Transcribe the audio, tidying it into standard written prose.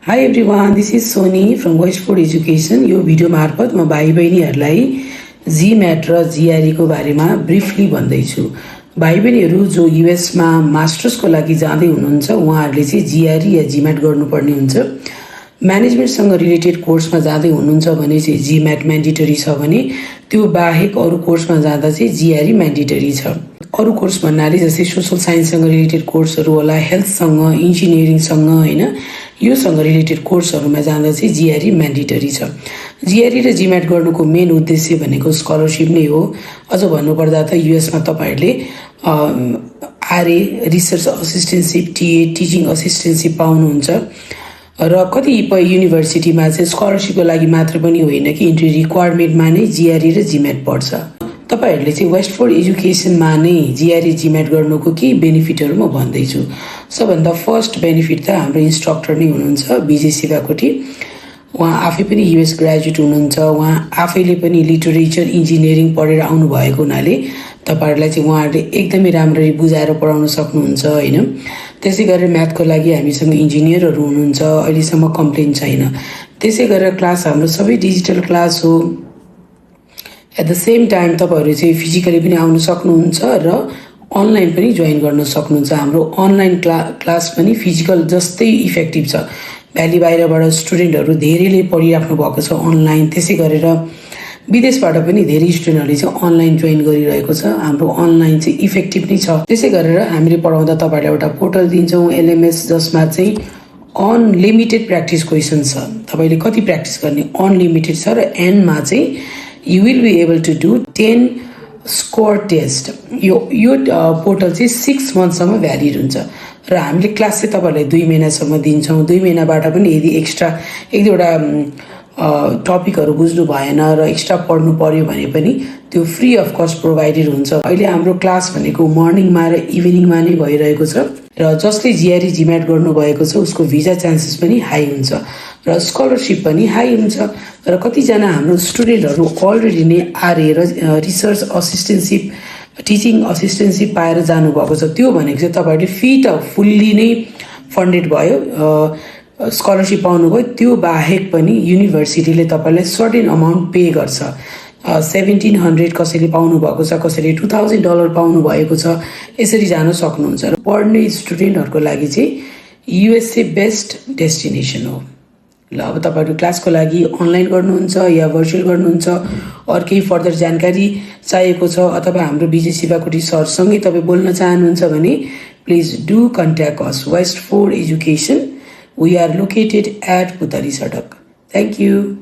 Hi everyone, this is Sony from Westford Education. यो video मार्फत म भाइ बहिनीहरूलाई GMAT र GRE को बारेमा ब्रिफली भन्दैछु। भाइ बहिनीहरू जो युएसमा मास्टर्सको लागि जाँदै हुनुहुन्छ उहाँहरूले चाहिँ GRE या GMAT गर्नुपर्ने हुन्छ। म्यानेजमेन्टसँग रिलेटेड कोर्समा जाँदै हुनुहुन्छ भने चाहिँ GMAT म्यान्डेटरी छ भने त्यो बाहेक अरू कोर्समा जाँदा चाहिँ GRE म्यान्डेटरी छ। अरू कोर्स भन्नाले जस्तै सोशल साइन्ससँग रिलेटेड कोर्सहरू होला, हेल्थसँग, इन्जिनियरिङसँग हैन, योसँग रिलेटेड कोर्सहरूमा जाँदा चाहिँ GRE म्यान्डेटरी छ। GRE र GMAT गर्नुको मेन उद्देश्य भनेको स्कलरसिप नै हो। अझ भन्नुपर्दा त युएसमा तपाईहरुले RA रिसर्च असिस्टेन्टसिप, TA टिचिङ असिस्टेन्टसिप पाउनुहुन्छ र कतिपय युनिभर्सिटीमा चाहिँ स्कलरसिपको लागि मात्र पनि होइन कि इन्ट्री रिक्वायरमेन्टमा नै GRE र GMAT पर्छ। तपाईहरुले चाहिँ वेस्टफोर्ड एजुकेसनमा नै GRE GMAT गर्नुको के बेनिफिटहरू म भन्दैछु। सबभन्दा फर्स्ट बेनिफिट त हाम्रो इन्स्ट्रक्टर नै हुनुहुन्छ विजय शिवाकोटी। उहाँ आफै पनि युएस ग्रेजुएट हुनुहुन्छ। उहाँ आफैले पनि लिटरेचर इन्जिनियरिङ पढेर आउनु भएको हुनाले तपाईहरुलाई चाहिँ उहाँहरूले एकदमै राम्ररी बुझाएर पढाउन सक्नुहुन्छ हैन। त्यसै गरेर म्याथको लागि हामीसँग इन्जिनियरहरू हुनुहुन्छ, अहिलेसम्म कम्प्लेन छैन। त्यसै गरेर क्लास हाम्रो सबै डिजिटल क्लास हो। एट द सेम टाइम तपाईहरु चाहिँ फिजिकली पनि आउन सक्नुहुन्छ र अनलाइन पनि जोइन गर्न सक्नुहुन्छ। हाम्रो अनलाइन क्लास पनि फिजिकल जस्तै इफेक्टिभ छ। भ्याली बाहिरबाट स्टुडेन्टहरू धेरैले पढिराख्नु भएको छ अनलाइन। त्यसै गरेर विदेशबाट पनि धेरै स्टुडेन्टहरूले चाहिँ अनलाइन जोइन गरिरहेको छ। हाम्रो अनलाइन चाहिँ इफेक्टिभ नै छ। त्यसै गरेर हामीले पढाउँदा तपाईहरुलाई एउटा पोर्टल दिन्छौँ LMS, जसमा चाहिँ अनलिमिटेड प्र्याक्टिस क्वेसन छ। तपाईले कति प्र्याक्टिस गर्ने अनलिमिटेड छ र एन्डमा चाहिँ you will be able to do 10 score test. यो पोर्टल चाहिँ 6 मन्थसम्म भ्यालिड हुन्छ र हामीले क्लास चाहिँ तपाईहरुलाई 2 महिनासम्म दिन्छौँ। 2 महिनाबाट पनि यदि एक्स्ट्रा एक दुईवटा टपिकहरू बुझ्नु भएन र एक्स्ट्रा पढ्नु पर्यो भने पनि त्यो फ्री अफ कस्ट प्रोभाइडेड हुन्छ। अहिले हाम्रो क्लास भनेको मर्निङमा र इभिनिङमा नै भइरहेको छ र जसले GRE GMAT गर्नुभएको छ उसको भिजा चान्सेस पनि हाई हुन्छ र स्कलरसिप पनि हाई हुन्छ। र कतिजना हाम्रो स्टुडेन्टहरू अलरेडी नै RA र रिसर्च असिस्टेन्टसिप, टिचिङ असिस्टेन्टसिप पाएर जानुभएको छ। त्यो भनेको चाहिँ तपाईहरुले फी त फुल्ली नै फन्डेड भयो, स्कलरसिप पाउनुभयो। त्यो बाहेक पनि युनिभर्सिटीले तपाईलाई सर्टेन अमाउन्ट पे गर्छ। 1700 कसैले पाउनु भएको छ, कसैले $2000 पाउनु भएको छ। यसरी जान सक्नुहुन्छ र पढ्ने स्टुडेन्टहरूको लागि चाहिँ USA बेस्ट डेस्टिनेसन हो। ल अब तपाईहरु क्लासको लागि अनलाइन गर्नुहुन्छ या भर्चुअल गर्नुहुन्छ, अरू केही फर्दर जानकारी चाहिएको छ अथवा हाम्रो विजय शिवाकोटी सरसँगै तपाई बोल्न चाहनुहुन्छ भने please do contact us Westford education. We are located at Putari Sadak. Thank you.